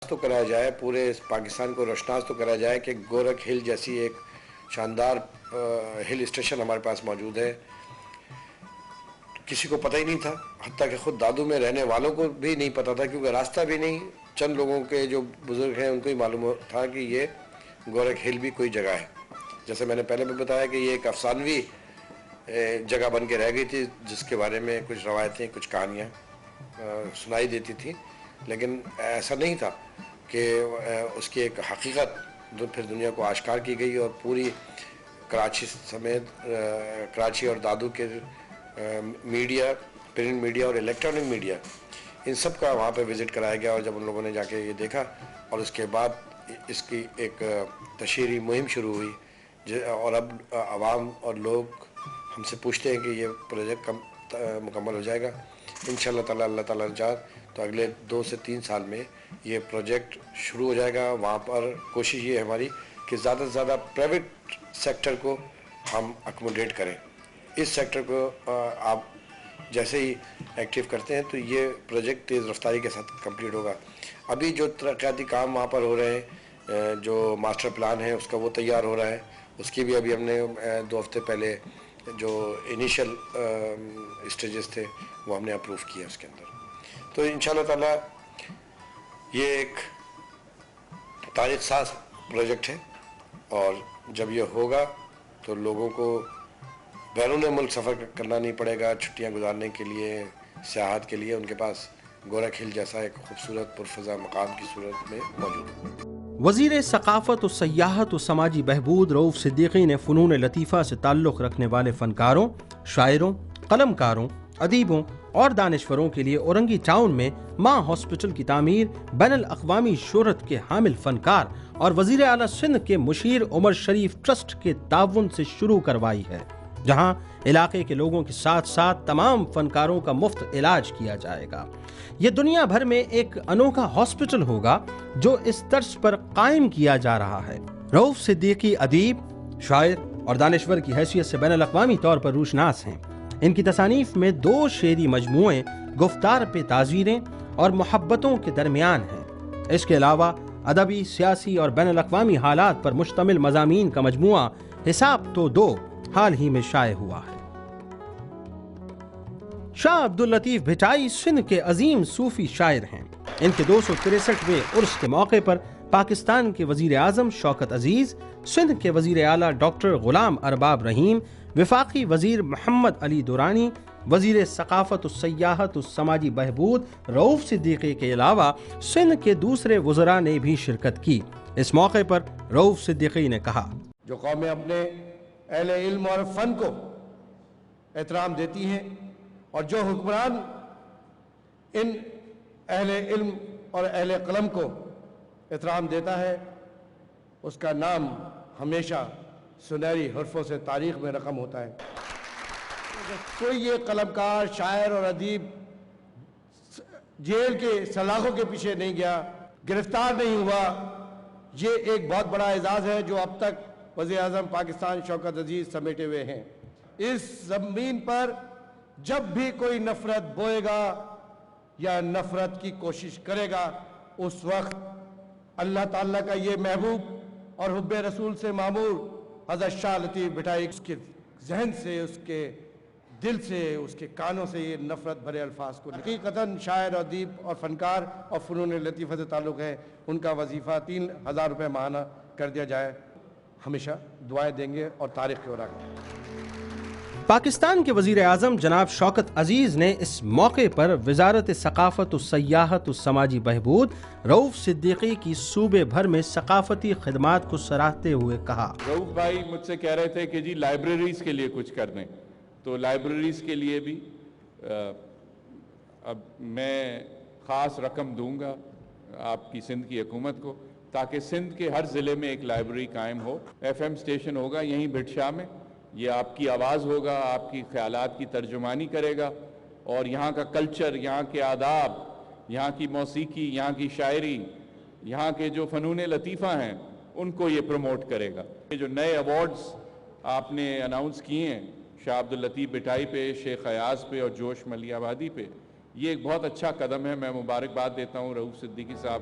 تو کرایا جائے, پورے پاکستان کو روشناس تو کرایا جائے کہ گورکھ ہل جیسی ایک شاندار ہل اسٹیشن ہمارے پاس موجود ہے. کسی کو پتہ ہی نہیں تھا, حتیٰ کہ خود دادو میں رہنے والوں کو بھی نہیں پتہ تھا, کیونکہ راستہ بھی نہیں, چند لوگوں کے جو بزرگ ہیں ان کو ہی معلوم تھا کہ یہ گورکھ ہل بھی کوئی جگہ ہے. جیسے میں نے پہلے بھی بتایا کہ یہ ایک افسانوی جگہ بن کے رہ گئی تھی, جس کے بارے میں کچھ روایتیں, کچھ کہانیاں سنائی دیتی تھیں, لیکن ایسا نہیں تھا کہ اس کی ایک حقیقت پھر دنیا کو آشکار کی گئی, اور پوری کراچی سمیت کراچی اور دادو کے میڈیا, پرنٹ میڈیا اور الیکٹرانک میڈیا, ان سب کا وہاں پہ وزٹ کرایا گیا. اور جب ان لوگوں نے جا کے یہ دیکھا, اور اس کے بعد اس کی ایک تشہیری مہم شروع ہوئی, اور اب عوام اور لوگ ہم سے پوچھتے ہیں کہ یہ پروجیکٹ مکمل ہو جائے گا انشاءاللہ تعالی. اللہ تعالیٰ نے چاہا تو اگلے 2 سے 3 سال میں یہ پروجیکٹ شروع ہو جائے گا. وہاں پر کوشش یہ ہے ہماری کہ زیادہ سے زیادہ پرائیویٹ سیکٹر کو ہم اکوموڈیٹ کریں. اس سیکٹر کو آپ جیسے ہی ایکٹیو کرتے ہیں تو یہ پروجیکٹ تیز رفتاری کے ساتھ کمپلیٹ ہوگا. ابھی جو ترقیاتی کام وہاں پر ہو رہے ہیں, جو ماسٹر پلان ہے اس کا وہ تیار ہو رہا ہے, اس کی بھی ابھی ہم نے 2 ہفتے پہلے جو انیشل اسٹیجز تھے وہ ہم نے اپروو کیا اس کے اندر. تو انشاءاللہ تعالی یہ ایک تاریخ ساز پروجیکٹ ہے, اور جب یہ ہوگا تو لوگوں کو بیرون ملک سفر کرنا نہیں پڑے گا چھٹیاں گزارنے کے لیے, سیاحت کے لیے. ان کے پاس گورکھ ہل جیسا ایک خوبصورت پرفضا مقام کی صورت میں موجود ہے. وزیر ثقافت و سیاحت و سماجی بہبود رؤوف صدیقی نے فنون لطیفہ سے تعلق رکھنے والے فنکاروں, شاعروں, قلم کاروں, ادیبوں اور دانشوروں کے لیے اورنگی ٹاؤن میں ماں ہاسپٹل کی تعمیر بین الاقوامی شہرت کے حامل فنکار اور وزیر اعلیٰ سندھ کے مشیر عمر شریف ٹرسٹ کے تعاون سے شروع کروائی ہے, جہاں علاقے کے لوگوں کے ساتھ ساتھ تمام فنکاروں کا مفت علاج کیا جائے گا. یہ دنیا بھر میں ایک انوکھا ہاسپٹل ہوگا جو اس طرز پر قائم کیا جا رہا ہے. رؤوف صدیقی ادیب, شاعر اور دانشور کی حیثیت سے بین الاقوامی طور پر روشناس ہیں. ان کی تصانیف میں 2 شعری مجموعے گفتار پہ تعزیریں اور محبتوں کے درمیان ہیں. اس کے علاوہ ادبی, سیاسی اور بین الاقوامی حالات پر مشتمل مضامین کا مجموعہ حساب تو 2 حال ہی میں شائع ہوا ہے. شاہ عبداللطیف بھٹائی سندھ کے عظیم صوفی شاعر ہیں. ان کے 263ویں عرس کے موقع پر پاکستان کے وزیر اعظم شوکت عزیز, سندھ کے وزیر اعلیٰ ڈاکٹر غلام ارباب رحیم, وفاقی وزیر محمد علی دورانی, وزیر ثقافت و سیاحت و سماجی بہبود رؤوف صدیقی کے علاوہ سندھ کے دوسرے وزراء نے بھی شرکت کی. اس موقع پر رؤوف صدیقی نے کہا, جو قومیں اپنے اہل علم اور فن کو احترام دیتی ہیں, اور جو حکمران ان اہل علم اور اہل قلم کو احترام دیتا ہے, اس کا نام ہمیشہ سنہری حرفوں سے تاریخ میں رقم ہوتا ہے. کوئی یہ قلمکار, شاعر اور ادیب جیل کے سلاخوں کے پیچھے نہیں گیا, گرفتار نہیں ہوا, یہ ایک بہت بڑا اعزاز ہے جو اب تک وزیر اعظم پاکستان شوکت عزیز سمیٹے ہوئے ہیں. اس زمین پر جب بھی کوئی نفرت بوئے گا یا نفرت کی کوشش کرے گا, اس وقت اللہ تعالیٰ کا یہ محبوب اور حب رسول سے معمور حضرت شاہ لطیف بھٹائی, اس کے ذہن سے, اس کے دل سے, اس کے کانوں سے یہ نفرت بھرے الفاظ کو حقیقتاً شاعر, ادیب اور فنکار اور فنون لطیفہ سے تعلق ہے, ان کا وظیفہ 3000 روپے ماہانہ کر دیا جائے. ہمیشہ دعائیں دیں گے اور تاریخ کے اوراق. پاکستان کے وزیر اعظم جناب شوکت عزیز نے اس موقع پر وزارت ثقافت و سیاحت و سماجی بہبود رؤوف صدیقی کی صوبے بھر میں ثقافتی خدمات کو سراہتے ہوئے کہا, رؤوف بھائی مجھ سے کہہ رہے تھے کہ جی لائبریریز کے لیے کچھ کر دیں, تو لائبریریز کے لیے بھی اب میں خاص رقم دوں گا آپ کی سندھ کی حکومت کو, تاکہ سندھ کے ہر ضلع میں ایک لائبریری قائم ہو. FM اسٹیشن ہوگا یہیں بھٹ شاہ میں, یہ آپ کی آواز ہوگا, آپ کی خیالات کی ترجمانی کرے گا, اور یہاں کا کلچر, یہاں کے آداب, یہاں کی موسیقی, یہاں کی شاعری, یہاں کے جو فنون لطیفہ ہیں ان کو یہ پروموٹ کرے گا. یہ جو نئے ایوارڈز آپ نے اناؤنس کیے ہیں شاہ عبداللطیف بھٹائی پہ, شیخ ایاز پہ اور جوش ملی آبادی پہ, یہ ایک بہت اچھا قدم ہے. میں مبارکباد دیتا ہوں رؤوف صدیقی صاحب.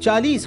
40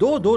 2-2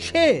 6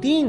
3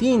3